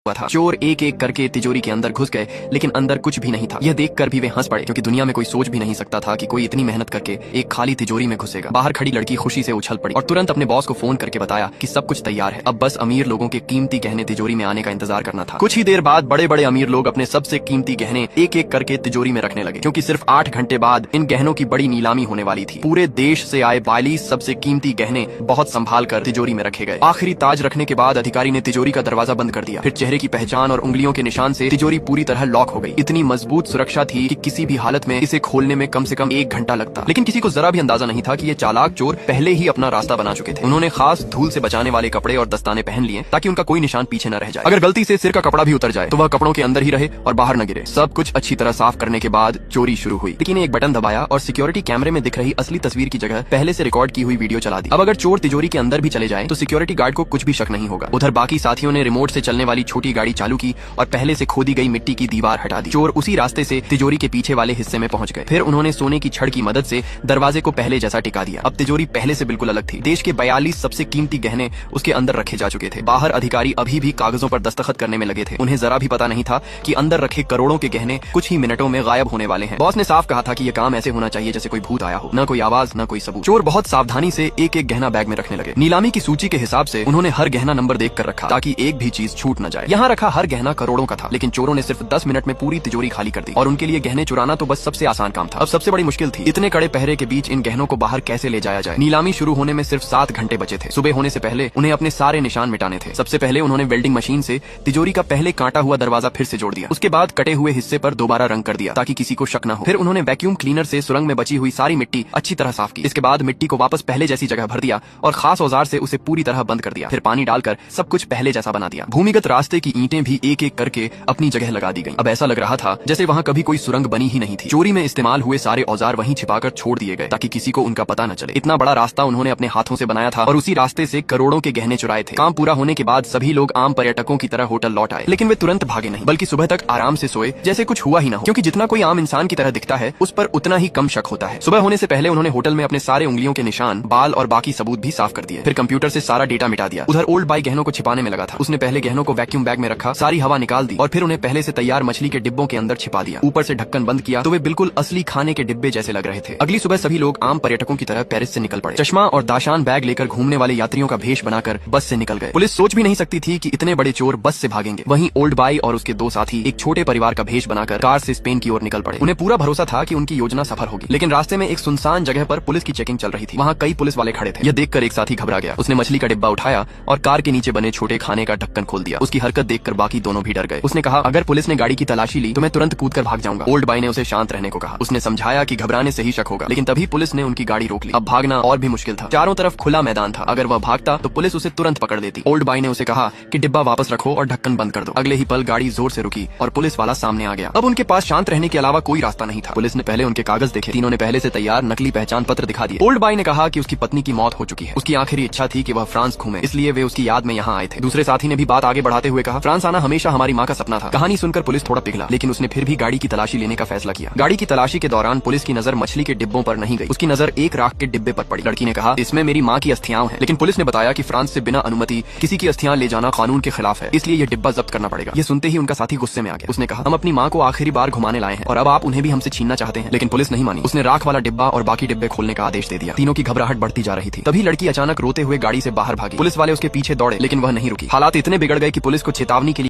हुआ था। चोर एक एक करके तिजोरी के अंदर घुस गए, लेकिन अंदर कुछ भी नहीं था। यह देखकर भी वे हंस पड़े, क्योंकि दुनिया में कोई सोच भी नहीं सकता था कि कोई इतनी मेहनत करके एक खाली तिजोरी में घुसेगा। बाहर खड़ी लड़की खुशी से उछल पड़ी और तुरंत अपने बॉस को फोन करके बताया कि सब कुछ तैयार है, अब बस अमीर लोगों के कीमती गहने तिजोरी में आने का इंतजार करना था। कुछ ही देर बाद बड़े बड़े अमीर लोग अपने सबसे कीमती गहने एक एक करके तिजोरी में रखने लगे, क्योंकि सिर्फ 8 घंटे बाद इन गहनों की बड़ी नीलामी होने वाली थी। पूरे देश से आए 42 सबसे कीमती गहने बहुत संभाल कर तिजोरी में रखे गए। आखिरी ताज रखने के बाद अधिकारी ने तिजोरी का दरवाजा बंद कर दिया। फिर चेहरे की पहचान और उंगलियों के निशान से तिजोरी पूरी तरह लॉक हो गई। इतनी मजबूत सुरक्षा थी कि किसी भी हालत में इसे खोलने में कम से कम 1 घंटा लगता। लेकिन किसी को जरा भी अंदाजा नहीं था कि ये चालाक चोर पहले ही अपना रास्ता बना चुके थे। उन्होंने खास धूल से बचाने वाले कपड़े और दस्ताने पहन लिए ताकि उनका कोई निशान पीछे न रह जाए। अगर गलती से सिर का कपड़ा भी उतर जाए तो वह कपड़ों के अंदर ही रहे और बाहर न गिरे। सब कुछ अच्छी तरह साफ करने के बाद चोरी शुरू हुई। लेकिन एक बटन दबाया और सिक्योरिटी कैमरे में दिख रही असली तस्वीर की जगह पहले से रिकॉर्ड की हुई वीडियो चला दी। अब अगर चोर तिजोरी के अंदर भी चले जाए तो सिक्योरिटी गार्ड को कुछ भी शक नहीं होगा। उधर बाकी साथियों ने रिमोट से चलने वाली छोटी गाड़ी चालू की और पहले से खोदी गई मिट्टी की दीवार हटा दी। चोर उसी रास्ते से तिजोरी के पीछे वाले हिस्से में पहुंच गए। फिर उन्होंने सोने की छड़ की मदद से दरवाजे को पहले जैसा टिका दिया। अब तिजोरी पहले से बिल्कुल अलग थी। देश के 42 सबसे कीमती गहने उसके अंदर रखे जा चुके थे। बाहर अधिकारी अभी भी कागजों पर दस्तखत करने में लगे थे। उन्हें जरा भी पता नहीं था कि अंदर रखे करोड़ों के गहने कुछ ही मिनटों में गायब होने वाले हैं। बॉस ने साफ कहा था कि यह काम ऐसे होना चाहिए जैसे कोई भूत आया हो, न कोई आवाज न कोई सबूत। चोर बहुत सावधानी से एक एक गहना बैग में रखने लगे। नीलामी की सूची के हिसाब से उन्होंने हर गहना नंबर देख कर रखा ताकि एक भी चीज छूट न जाए। यहाँ रखा हर गहना करोड़ों का था, लेकिन चोरों ने सिर्फ 10 मिनट में पूरी तिजोरी खाली कर दी और उनके लिए गहने चुराना तो बस सबसे आसान काम था। अब सबसे बड़ी मुश्किल थी इतने कड़े पहरे के बीच इन गहनों को बाहर कैसे ले जाया जाए। नीलामी शुरू होने में सिर्फ 7 घंटे बचे थे। सुबह होने से पहले उन्हें अपने सारे निशान मिटाने थे। सबसे पहले उन्होंने वेल्डिंग मशीन से तिजोरी का पहले काटा हुआ दरवाजा फिर से जोड़ दिया। उसके बाद कटे हुए हिस्से पर दोबारा रंग कर दिया ताकि किसी को शक न हो। फिर उन्होंने वैक्यूम क्लीनर से सुरंग में बची हुई सारी मिट्टी अच्छी तरह साफ की। इसके बाद मिट्टी को वापस पहले जैसी जगह भर दिया और खास औजार से उसे पूरी तरह बंद कर दिया। फिर पानी डालकर सब कुछ पहले जैसा बना दिया। भूमिगत रास्ते की ईंटें भी एक एक करके अपनी जगह लगा दी गई। अब ऐसा लग रहा था जैसे वहाँ कभी कोई सुरंग बनी ही नहीं थी। चोरी में इस्तेमाल हुए सारे औजार वहीं छिपाकर छोड़ दिए गए ताकि किसी को उनका पता न चले। इतना बड़ा रास्ता उन्होंने अपने हाथों से बनाया था और उसी रास्ते से करोड़ों के गहने चुराए थे। काम पूरा होने के बाद सभी लोग आम पर्यटकों की तरह होटल लौट आए, लेकिन वे तुरंत भागे नहीं, बल्कि सुबह तक आराम से सोए जैसे कुछ हुआ ही ना हो, क्योंकि जितना कोई आम इंसान की तरह दिखता है उस पर उतना ही कम शक होता है। सुबह होने से पहले उन्होंने होटल में अपने सारे उंगलियों के निशान, बाल और बाकी सबूत भी साफ कर दिए। फिर कंप्यूटर से सारा डेटा मिटा दिया। उधर ओल्ड बाई गहनों को छिपाने में लगा था। उसने पहले गहनों को वैक्यूम बैग में रखा, सारी हवा निकाल दी और फिर उन्हें पहले से तैयार मछली के डिब्बों के अंदर छिपा दिया। ऊपर से ढक्कन बंद किया तो वे बिल्कुल असली खाने के डिब्बे जैसे लग रहे थे। अगली सुबह सभी लोग आम पर्यटकों की तरह पेरिस से निकल पड़े। चश्मा और दाशान बैग लेकर घूमने वाले यात्रियों का भेष बनाकर बस से निकल गए। पुलिस सोच भी नहीं सकती थी कि इतने बड़े चोर बस से भागेंगे। वहीं ओल्ड बाई और उसके 2 साथी एक छोटे परिवार का भेष बनाकर कार से स्पेन की ओर निकल पड़े। उन्हें पूरा भरोसा था कि उनकी योजना सफल होगी, लेकिन रास्ते में एक सुनसान जगह पर पुलिस की चेकिंग चल रही थी। वहाँ कई पुलिस वाले खड़े थे। यह देखकर एक साथी घबरा गया। उसने मछली का डिब्बा उठाया और कार के नीचे बने छोटे खाने का ढक्कन खोल दिया। उसकी हरकत देखकर बाकी दोनों भी डर गए। उसने कहा, अगर पुलिस ने गाड़ी की तलाशी ली तो मैं तुरंत कूदकर भाग जाऊंगा। ओल्ड बाई ने उसे शांत रहने को कहा। उसने समझाया कि घबराने से ही शक होगा, लेकिन तभी पुलिस ने उनकी गाड़ी रोक ली। अब भागना और भी मुश्किल था। चारों तरफ खुला मैदान था। अगर वह भागता तो पुलिस उसे तुरंत पकड़ लेती। ओल्ड बाई ने उसे कहा कि डिब्बा वापस रखो और ढक्कन बंद कर दो। अगले ही पल गाड़ी जोर से रुकी और पुलिस वाला सामने आ गया। अब उनके पास शांत रहने के अलावा कोई रास्ता नहीं था। पुलिस ने पहले उनके कागज देखे। तीनों ने पहले से तैयार नकली पहचान पत्र दिखा दिए। ओल्ड बाई ने कहा कि उसकी पत्नी की मौत हो चुकी है। उसकी आखिरी इच्छा थी कि वह फ्रांस घूमे, इसलिए वे उसकी याद में यहाँ आए थे। दूसरे साथी ने भी बात आगे बढ़ाते हुए कहा, फ्रांस आना हमेशा हमारी माँ का सपना था। कहानी सुनकर पुलिस थोड़ा पिघला, लेकिन उसने फिर भी गाड़ी की तलाशी लेने का फैसला किया। गाड़ी की तलाशी के दौरान पुलिस की नजर मछली के डिब्बों पर नहीं गई। उसकी नजर एक राख के डिब्बे पर पड़ी। लड़की ने कहा, इसमें मेरी माँ की अस्थियां हैं। लेकिन पुलिस ने बताया कि फ्रांस से बिना अनुमति किसी की अस्थियां ले जाना कानून के खिलाफ है, इसलिए यह डिब्बा जब्त करना पड़ेगा। ये सुनते ही उनका साथी गुस्से में आ गया। उसने कहा, हम अपनी माँ को आखिरी बार घुमाने लाए हैं और अब आप उन्हें भी हमसे छीनना चाहते हैं। लेकिन पुलिस नहीं मानी। उसने राख वाला डिब्बा और बाकी डिब्बे खोलने का आदेश दे दिया। तीनों की घबराहट बढ़ती जा रही थी। तभी लड़की अचानक रोते हुए गाड़ी से बाहर भागी। पुलिस वाले उसके पीछे दौड़े, लेकिन वह नहीं रुकी। हालात इतने बिगड़ गए कि पुलिस को चेतावनी के लिए